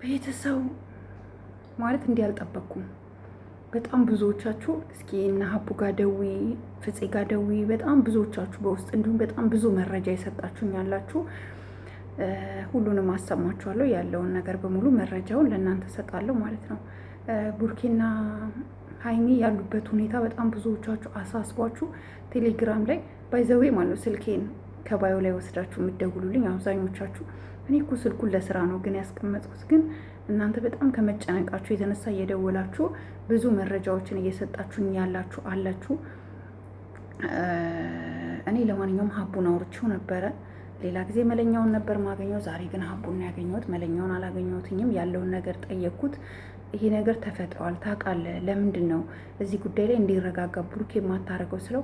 ቤተሰብ ማለት እንዲህ አልጠበቅኩም። በጣም ብዙዎቻችሁ እስኪ እነ ሀቡ ጋ ደዊ፣ ፍፄ ጋ ደዊ፣ በጣም ብዙዎቻችሁ በውስጥ እንዲሁም በጣም ብዙ መረጃ የሰጣችሁኝ ያላችሁ፣ ሁሉንም አሰማችኋለሁ። ያለውን ነገር በሙሉ መረጃውን ለእናንተ ሰጣለሁ ማለት ነው። ቡርኬና ሀይሚ ያሉበት ሁኔታ በጣም ብዙዎቻችሁ አሳስቧችሁ ቴሌግራም ላይ ባይዘዌ ማለት ስልኬን ከባዮ ላይ ወስዳችሁ የምትደውሉልኝ አብዛኞቻችሁ። እኔ እኮ ስልኩን ለስራ ነው ግን ያስቀመጥኩት፣ ግን እናንተ በጣም ከመጨነቃችሁ የተነሳ እየደወላችሁ ብዙ መረጃዎችን እየሰጣችሁኝ ያላችሁ አላችሁ። እኔ ለማንኛውም ሀቡን አውርቼው ነበረ። ሌላ ጊዜ መለኛውን ነበር ማገኘው፣ ዛሬ ግን ሀቡን ያገኘሁት። መለኛውን አላገኘሁትኝም። ያለውን ነገር ጠየቅኩት። ይሄ ነገር ተፈጥሯል ታውቃለህ፣ ለምንድን ነው እዚህ ጉዳይ ላይ እንዲረጋጋ ብሩክ የማታደርገው ስለው፣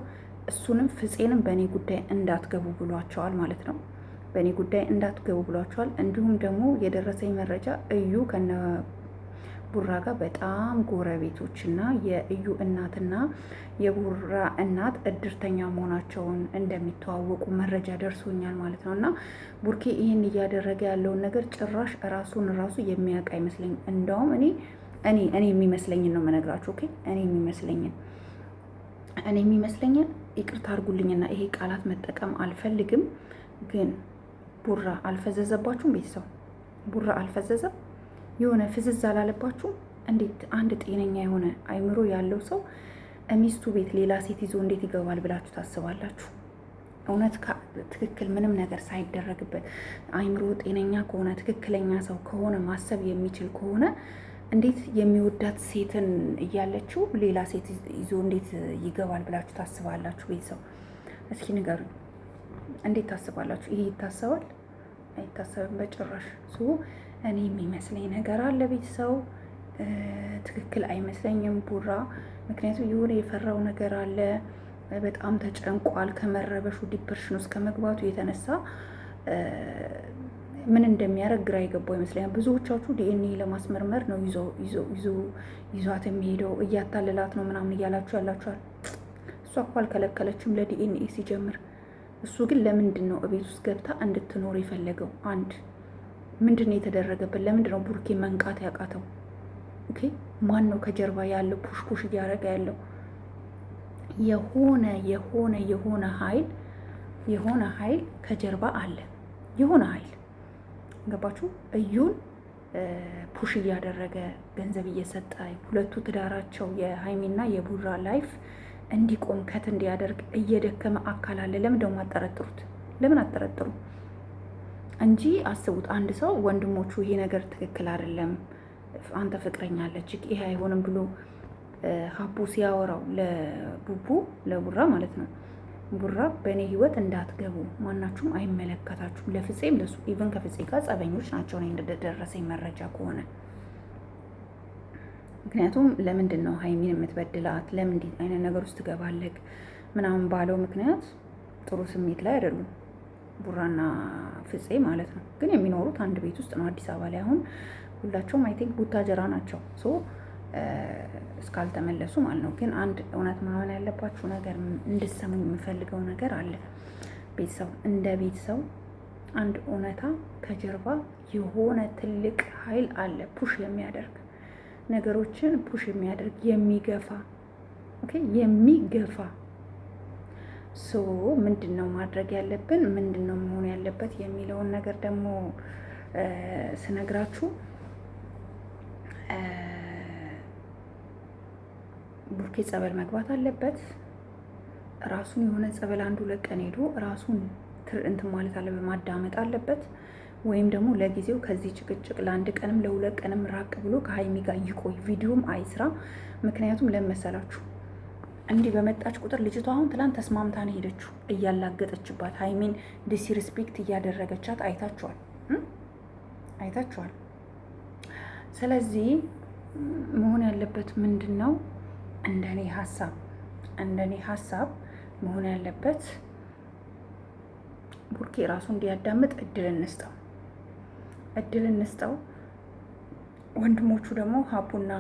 እሱንም ፍፄንም በእኔ ጉዳይ እንዳትገቡ ብሏቸዋል ማለት ነው። በእኔ ጉዳይ እንዳትገቡ ብሏቸዋል። እንዲሁም ደግሞ የደረሰኝ መረጃ እዩ ከነ ቡራ ጋር በጣም ጎረቤቶችና የእዩ እናትና የቡራ እናት እድርተኛ መሆናቸውን እንደሚተዋወቁ መረጃ ደርሶኛል ማለት ነው። እና ቡርኬ ይህን እያደረገ ያለውን ነገር ጭራሽ ራሱን ራሱ የሚያውቅ አይመስለኝም። እንደውም እኔ የሚመስለኝን ነው የምነግራችሁ። ኦኬ እኔ የሚመስለኝን ይቅርታ አድርጉልኝና ይሄ ቃላት መጠቀም አልፈልግም፣ ግን ቡራ አልፈዘዘባችሁም? ቤተሰብ ቡራ አልፈዘዘም? የሆነ ፍዝዝ አላለባችሁም? እንዴት አንድ ጤነኛ የሆነ አይምሮ ያለው ሰው ሚስቱ ቤት ሌላ ሴት ይዞ እንዴት ይገባል ብላችሁ ታስባላችሁ? እውነት ትክክል ምንም ነገር ሳይደረግበት አይምሮ ጤነኛ ከሆነ ትክክለኛ ሰው ከሆነ ማሰብ የሚችል ከሆነ እንዴት የሚወዳት ሴትን እያለችው ሌላ ሴት ይዞ እንዴት ይገባል ብላችሁ ታስባላችሁ? ቤተሰብ እስኪ ንገሩኝ። እንዴት ታስባላችሁ? ይሄ ይታሰባል? አይታሰብም በጭራሽ። እኔ የሚመስለኝ ነገር አለ ቤተሰብ፣ ትክክል አይመስለኝም ቡራ። ምክንያቱም የሆነ የፈራው ነገር አለ። በጣም ተጨንቋል። ከመረበሹ ዲፕሬሽን ውስጥ ከመግባቱ የተነሳ ምን እንደሚያደርግ ግራ የገባው ይመስለኛል። ብዙዎቻችሁ ዲኤንኤ ለማስመርመር ነው ይዟት የሚሄደው እያታለላት ነው ምናምን እያላችሁ ያላችኋል። እሷ እኮ አልከለከለችም ለዲኤንኤ ሲጀምር። እሱ ግን ለምንድን ነው እቤት ውስጥ ገብታ እንድትኖር የፈለገው? አንድ ምንድን ነው የተደረገበት? ለምንድን ነው ቡርኬ መንቃት ያቃተው? ኦኬ ማን ነው ከጀርባ ያለው ፑሽ እያደረገ ያለው? የሆነ ኃይል ከጀርባ አለ። የሆነ ኃይል ገባችሁ? እዩን ፑሽ እያደረገ ገንዘብ እየሰጠ ሁለቱ ትዳራቸው የሀይሚና የቡራ ላይፍ እንዲቆም ከት እንዲያደርግ እየደከመ አካል አለ። ለምን ደግሞ አጠረጥሩት? ለምን አጠረጥሩ እንጂ አስቡት። አንድ ሰው ወንድሞቹ ይሄ ነገር ትክክል አይደለም፣ አንተ ፍቅረኛ አለች ይሄ አይሆንም ብሎ ሀቡ ሲያወራው ለቡራ ማለት ነው፣ ቡራ በእኔ ህይወት እንዳትገቡ ማናችሁም አይመለከታችሁም። ለፍፄም ለሱ ኢቨን ከፍፄ ጋር ጸበኞች ናቸው እኔ እንደደረሰኝ መረጃ ከሆነ። ምክንያቱም ለምንድን ነው ሀይሚን የምትበድላት? ለምን እንዲህ አይነት ነገር ውስጥ ትገባለህ ምናምን ባለው ምክንያት ጥሩ ስሜት ላይ አይደሉም ቡራና ፍፄ ማለት ነው። ግን የሚኖሩት አንድ ቤት ውስጥ ነው አዲስ አበባ ላይ። አሁን ሁላቸውም አይ ቲንክ ቡታጀራ ናቸው እስካልተመለሱ ማለት ነው። ግን አንድ እውነት መሆን ያለባችሁ ነገር እንድሰሙኝ የምፈልገው ነገር አለ ቤተሰብ፣ እንደ ቤተሰብ አንድ እውነታ ከጀርባ የሆነ ትልቅ ኃይል አለ፣ ፑሽ የሚያደርግ ነገሮችን ፑሽ የሚያደርግ የሚገፋ ምንድን ነው ማድረግ ያለብን፣ ምንድን ነው መሆን ያለበት የሚለውን ነገር ደግሞ ስነግራችሁ ቡርኬ ጸበል መግባት አለበት። ራሱን የሆነ ጸበል 1-2 ቀን ሄዶ ራሱን እንትን ማለት አለበት፣ ማዳመጥ አለበት። ወይም ደግሞ ለጊዜው ከዚህ ጭቅጭቅ ለ1 ቀንም ለ2 ቀንም ራቅ ብሎ ከሀይሚ ጋር ይቆይ፣ ቪዲዮም አይስራ። ምክንያቱም ለመሰላችሁ እንዲህ በመጣች ቁጥር ልጅቷ አሁን ትላንት ተስማምታ ነው ሄደችው፣ እያላገጠችባት ሀይሚን ዲስሪስፔክት እያደረገቻት አይታችኋል። ስለዚህ መሆን ያለበት ምንድን ነው? እንደኔ ሀሳብ መሆን ያለበት ቡርኬ ራሱ እንዲያዳምጥ እድል እንስጠው። ወንድሞቹ ደግሞ ሀቡና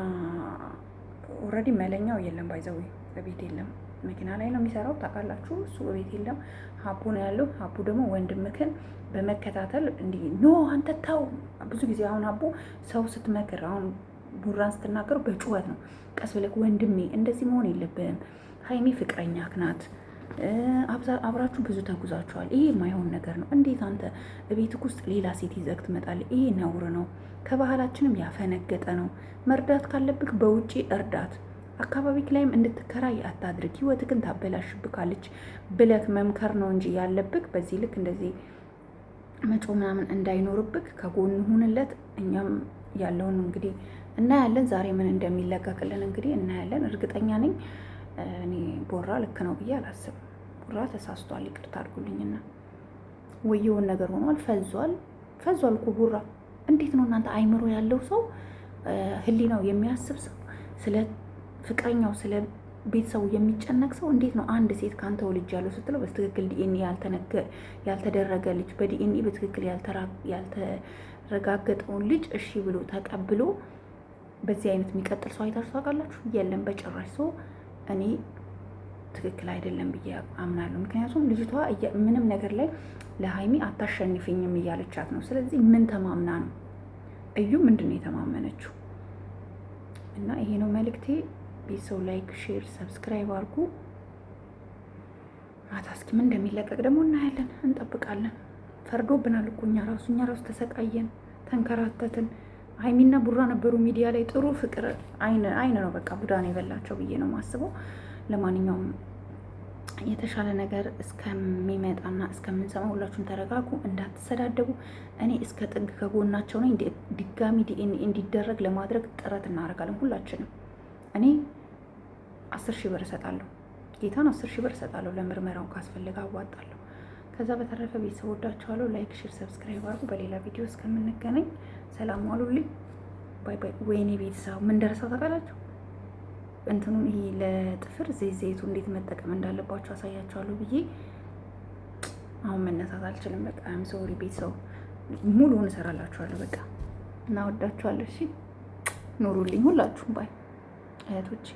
ኦልሬዲ መለኛው የለም ባይዘው በቤት የለም። መኪና ላይ ነው የሚሰራው ታውቃላችሁ። እሱ በቤት የለም፣ ሀቡ ነው ያለው። ሀቡ ደግሞ ወንድምክን በመከታተል እንዲህ ኖ አንተ ተው። ብዙ ጊዜ አሁን ሀቡ ሰው ስትመክር አሁን ቡራን ስትናገሩ በጩኸት ነው። ቀስ ብለህ ወንድሜ እንደዚህ መሆን የለብህም ሀይሚ ፍቅረኛክ ናት፣ አብራችሁ ብዙ ተጉዛችኋል። ይሄ የማይሆን ነገር ነው። እንዴት አንተ ቤትክ ውስጥ ሌላ ሴት ይዘህ ትመጣለህ? ይሄ ነውር ነው። ከባህላችንም ያፈነገጠ ነው። መርዳት ካለብክ በውጪ እርዳት። አካባቢክ ላይም እንድትከራይ አታድርግ። ህይወትክን ታበላሽብካለች ብለክ መምከር ነው እንጂ ያለብክ በዚህ ልክ እንደዚህ መጮ ምናምን እንዳይኖርብክ ከጎን ሁንለት። እኛም ያለውን እንግዲህ እናያለን። ዛሬ ምን እንደሚለቀቅልን እንግዲህ እናያለን። እርግጠኛ ነኝ እኔ ቦራ ልክ ነው ብዬ አላስብም። ቦራ ተሳስቷል፣ ይቅርታ አድርጉልኝና ወየውን ነገር ሆኗል። ፈዟል እኮ ቦራ። እንዴት ነው እናንተ አይምሮ ያለው ሰው ህሊናው የሚያስብ ሰው ስለ ፍቅረኛው ስለ ቤተሰቡ የሚጨነቅ ሰው እንዴት ነው አንድ ሴት ካንተ ወልጅ ያለው ስትለው በትክክል ዲኤንኤ ያልተደረገ ልጅ በዲኤንኤ በትክክል ያልተረጋገጠውን ልጅ እሺ ብሎ ተቀብሎ በዚህ አይነት የሚቀጥል ሰው አይታችሁ ታውቃላችሁ? የለም በጭራሽ። ሰው እኔ ትክክል አይደለም ብዬ አምናለሁ። ምክንያቱም ልጅቷ ምንም ነገር ላይ ለሀይሚ አታሸንፍኝም እያለቻት ነው። ስለዚህ ምን ተማምና ነው? እዩ ምንድን ነው የተማመነችው? እና ይሄ ነው መልእክቴ። ቤተሰው ላይክ፣ ሼር፣ ሰብስክራይብ አድርጉ። ማታ እስኪ ምን እንደሚለቀቅ ደግሞ እናያለን፣ እንጠብቃለን። ፈርዶብናል እኮ እኛ ራሱ ተሰቃየን፣ ተንከራተትን። ሀይሚና ቡራ ነበሩ ሚዲያ ላይ ጥሩ ፍቅር አይን ነው በቃ ቡዳ ነው የበላቸው ብዬ ነው የማስበው። ለማንኛውም የተሻለ ነገር እስከሚመጣና እስከምንሰማ ሁላችሁም ተረጋጉ፣ እንዳትሰዳደቡ። እኔ እስከ ጥግ ከጎናቸው ነኝ። ድጋሚ ዲኤንኤ እንዲደረግ ለማድረግ ጥረት እናደርጋለን ሁላችንም። እኔ 10,000 ብር እሰጣለሁ፣ ጌታን 10,000 ብር እሰጣለሁ። ለምርመራው ካስፈልግ አዋጣለሁ። ከዛ በተረፈ ቤተሰብ ወዳችኋለሁ። ላይክ፣ ሼር፣ ሰብስክራይብ አድርጉ። በሌላ ቪዲዮ እስከምንገናኝ ሰላም ዋሉልኝ። ባይ ባይ። ወይኔ ቤተሰብ ምን ደረሰው ታውቃላችሁ? እንትኑን ይሄ ለጥፍር ዘይቱ እንዴት መጠቀም እንዳለባችሁ አሳያችኋለሁ ብዬ አሁን መነሳት አልችልም። በቃ አም ሶሪ ቤተሰብ፣ ሙሉውን እሰራላችኋለሁ። በቃ እና ወዳችኋለሁ። እሺ ኑሩልኝ ሁላችሁም። ባይ እህቶች።